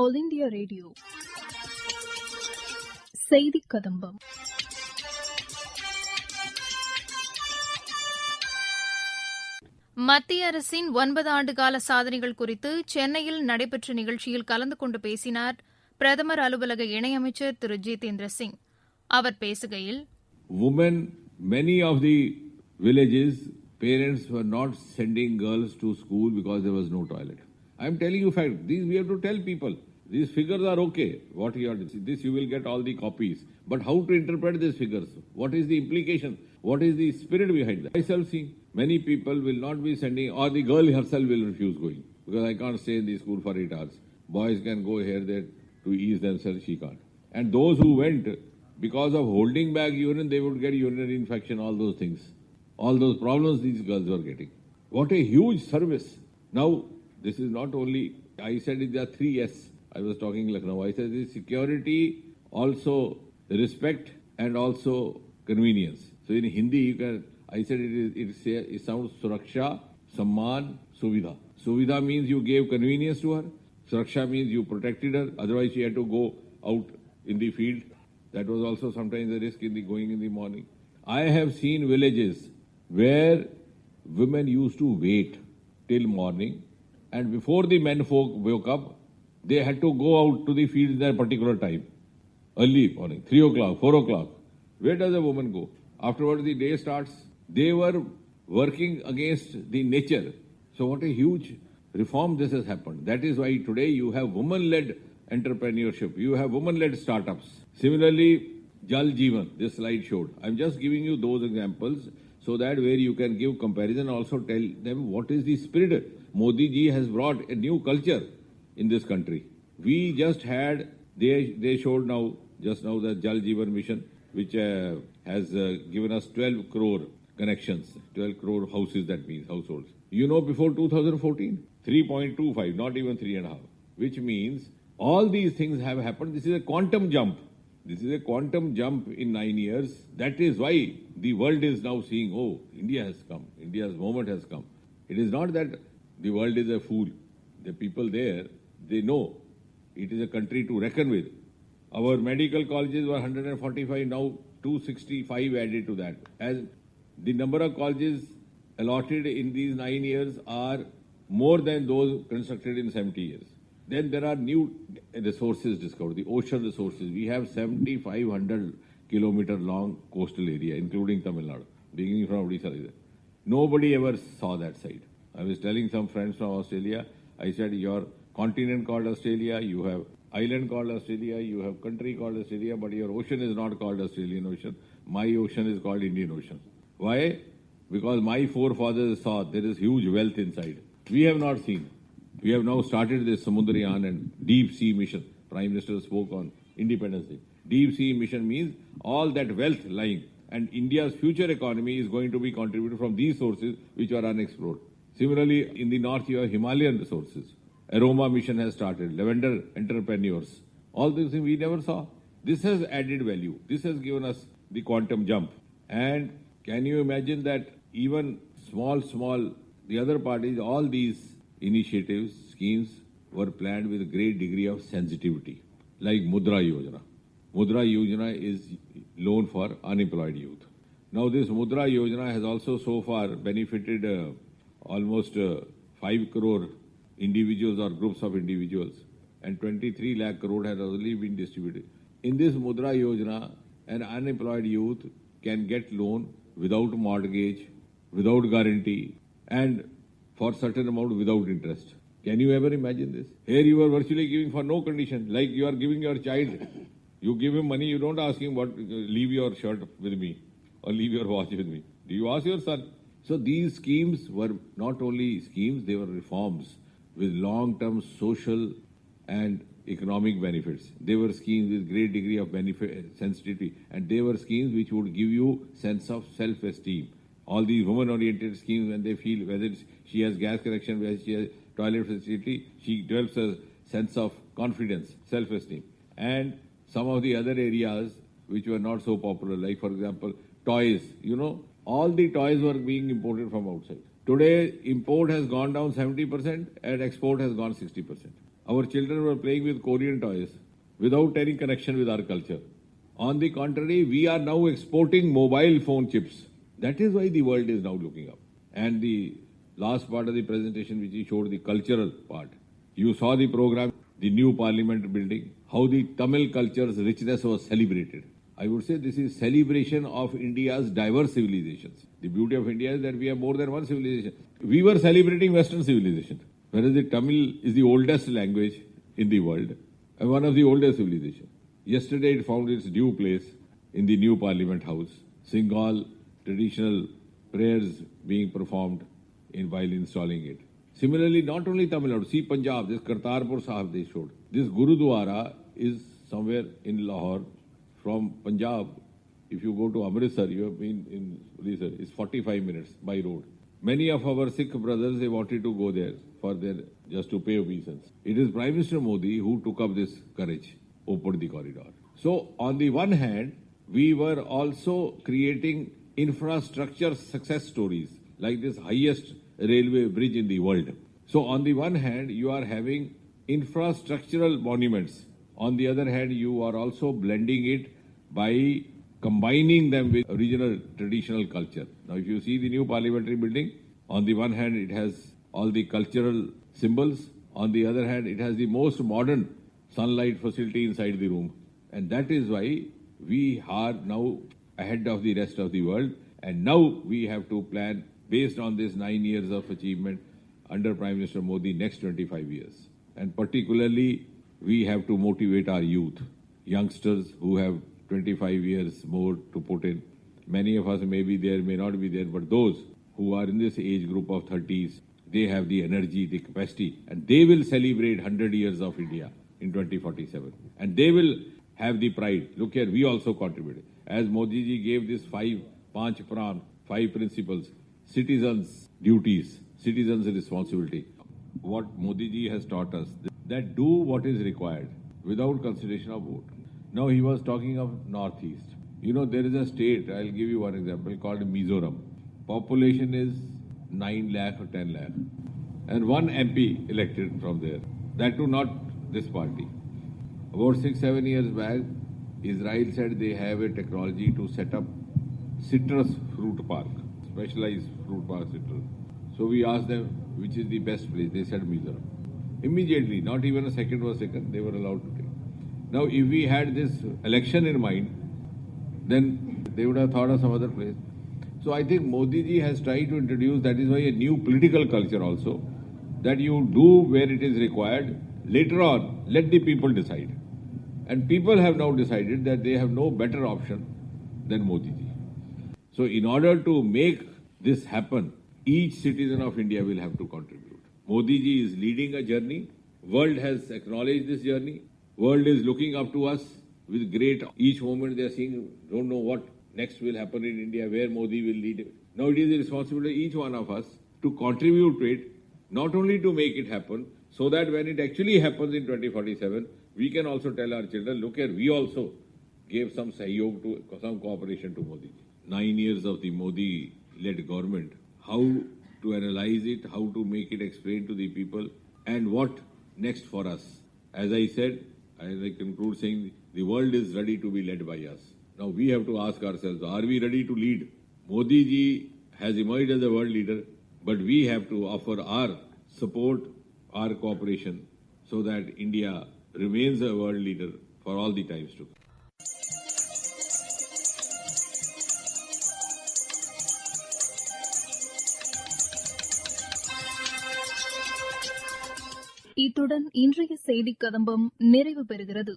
All India Radio. Seithikadhambam. மத்திய அரசின் 9 ஆண்டுகால சாதனைகள் குறித்து சென்னையில் நடைபெற்ற நிகழ்ச்சியில் கலந்து கொண்டு பேசினார் பிரதமர் அலுவலக இணையமைச்சர் திரு ஜிதேந்திர சிங். அவர் பேசுகையில், Women, many of the villages, parents were not sending girls to school because there was no toilet. I am telling you fact. These we have to tell people. These figures are okay. What you are this you will get all the copies. But how to interpret these figures? What is the implication? What is the spirit behind that? Myself seeing many people will not be sending, or the girl herself will refuse going because I can't stay in the school for 8 hours. Boys can go here there to ease themselves. She can't. And those who went because of holding back urine, they would get urinary infection. All those things, all those problems these girls were getting. What a huge service! Now this is not only. I said there are 3 S. I was talking Lucknow. I said this security, also respect, and also convenience. So in Hindi, you can. I said it sounds Suraksha, Samman, Suvidha. Suvidha means you gave convenience to her. Suraksha means you protected her. Otherwise, she had to go out in the field. That was also sometimes a risk in the going in the morning. I have seen villages where women used to wait till morning, and before the men folk woke up, they had to go out to the field at a particular time. Early morning, 3 o'clock, 4 o'clock. Where does a woman go? Afterwards, the day starts. They were working against the nature. So what a huge reform this has happened. That is why today you have women-led entrepreneurship. You have women-led startups. Similarly, Jal Jeevan, this slide showed. I'm just giving you those examples so that where you can give comparison, also tell them what is the spirit. Modi ji has brought a new culture in this country. We just had, they showed just now the Jal Jeevan mission, which has given us 12 crore connections, 12 crore houses, that means households. You know, before 2014, 3.25, not even 3.5, which means all these things have happened. This is a quantum jump. This is a quantum jump in 9 years. That is why the world is now seeing, oh, India has come. India's moment has come. It is not that the world is a fool. The people there, they know it is a country to reckon with. Our medical colleges were 145, now 265 added to that. As the number of colleges allotted in these 9 years are more than those constructed in 70 years. Then there are new resources discovered, the ocean resources. We have 7,500 kilometer long coastal area, including Tamil Nadu, beginning from Odisha. Nobody ever saw that side. I was telling some friends from Australia, I said, your continent called Australia, you have island called Australia, you have country called Australia, but your ocean is not called Australian Ocean. My ocean is called Indian Ocean. Why? Because my forefathers saw there is huge wealth inside. We have not seen. We have now started this Samundrayan and Deep Sea Mission. Prime Minister spoke on Independence Day. Deep Sea Mission means all that wealth lying, and India's future economy is going to be contributed from these sources which are unexplored. Similarly, in the north you have Himalayan resources. Aroma Mission has started, lavender entrepreneurs. All these things we never saw. This has added value. This has given us the quantum jump. And can you imagine that even small, the other parties, all these initiatives, schemes were planned with a great degree of sensitivity, like Mudra Yojana. Mudra Yojana is loan for unemployed youth. Now this Mudra Yojana has also so far benefited almost 5 crore individuals or groups of individuals, and 23 lakh crore has already been distributed. In this Mudra Yojana, an unemployed youth can get loan without mortgage, without guarantee, and for certain amount without interest. Can you ever imagine this? Here you are virtually giving for no condition, like you are giving your child. You give him money, you don't ask him leave your shirt with me or leave your watch with me. Do you ask your son? So these schemes were not only schemes, they were reforms with long-term social and economic benefits. They were schemes with great degree of benefit sensitivity, and they were schemes which would give you sense of self-esteem. All these women-oriented schemes, when they feel whether she has gas connection, whether she has toilet facility, she develops a sense of confidence, self-esteem. And some of the other areas which were not so popular, like for example, toys. You know, all the toys were being imported from outside. Today, import has gone down 70% and export has gone 60%. Our children were playing with Korean toys without any connection with our culture. On the contrary, we are now exporting mobile phone chips. That is why the world is now looking up. And the last part of the presentation, which he showed, the cultural part. You saw the program, the new parliament building, how the Tamil culture's richness was celebrated. I would say this is celebration of India's diverse civilizations. The beauty of India is that we have more than one civilization. We were celebrating Western civilization, whereas the Tamil is the oldest language in the world and one of the oldest civilizations. Yesterday it found its due place in the new Parliament House. Singal traditional prayers being performed while installing it. Similarly, not only Tamil Nadu, see Punjab, this Kartarpur Sahib they showed. This Gurudwara is somewhere in Lahore. From Punjab, if you go to Amritsar, you have been in Amritsar, it's 45 minutes by road. Many of our Sikh brothers, they wanted to go there for their, just to pay obeisance. It is Prime Minister Modi who took up this courage, opened the corridor. So, on the one hand, we were also creating infrastructure success stories, like this highest railway bridge in the world. So, on the one hand, you are having infrastructural monuments. On the other hand, you are also blending it by combining them with original traditional culture. Now, if you see the new parliamentary building, on the one hand, it has all the cultural symbols. On the other hand, it has the most modern sunlight facility inside the room. And that is why we are now ahead of the rest of the world. And now we have to plan, based on this 9 years of achievement under Prime Minister Modi, next 25 years. And particularly, we have to motivate our youth, youngsters who have 25 years more to put in. Many of us may be there, may not be there, but those who are in this age group of 30s, they have the energy, the capacity, and they will celebrate 100 years of India in 2047. And they will have the pride. Look here, we also contributed. As Modi ji gave this 5 principles, citizens' duties, citizens' responsibility. What Modi ji has taught us, that do what is required without consideration of vote. Now he was talking of Northeast. You know, there is a state, I'll give you one example, called Mizoram. Population is 9 lakh or 10 lakh. And one MP elected from there. That too not this party. About 6-7 years back, Israel said they have a technology to set up citrus fruit park, specialized fruit park citrus. So we asked them which is the best place. They said Mizoram. Immediately, not even a second was taken, they were allowed to take. Now, if we had this election in mind, then they would have thought of some other place. So I think Modi ji has tried to introduce, that is why, a new political culture also, that you do where it is required. Later on, let the people decide. And people have now decided that they have no better option than Modi ji. So in order to make this happen, each citizen of India will have to contribute. Modi ji is leading a journey. World has acknowledged this journey. World is looking up to us with great, each moment they are seeing, don't know what next will happen in India, where Modi will lead. Now it is the responsibility of each one of us to contribute to it, not only to make it happen, so that when it actually happens in 2047, we can also tell our children, look here, we also gave some sahyog to, some cooperation to Modi ji. 9 years of the Modi-led government, how to analyze it, how to make it explain to the people, and what next for us. As I said, as I conclude saying, the world is ready to be led by us. Now we have to ask ourselves, are we ready to lead? Modi ji has emerged as a world leader, but we have to offer our support, our cooperation, so that India remains a world leader for all the times to come. இத்துடன் இன்றைய செய்திக் கதம்பம் நிறைவு பெறுகிறது.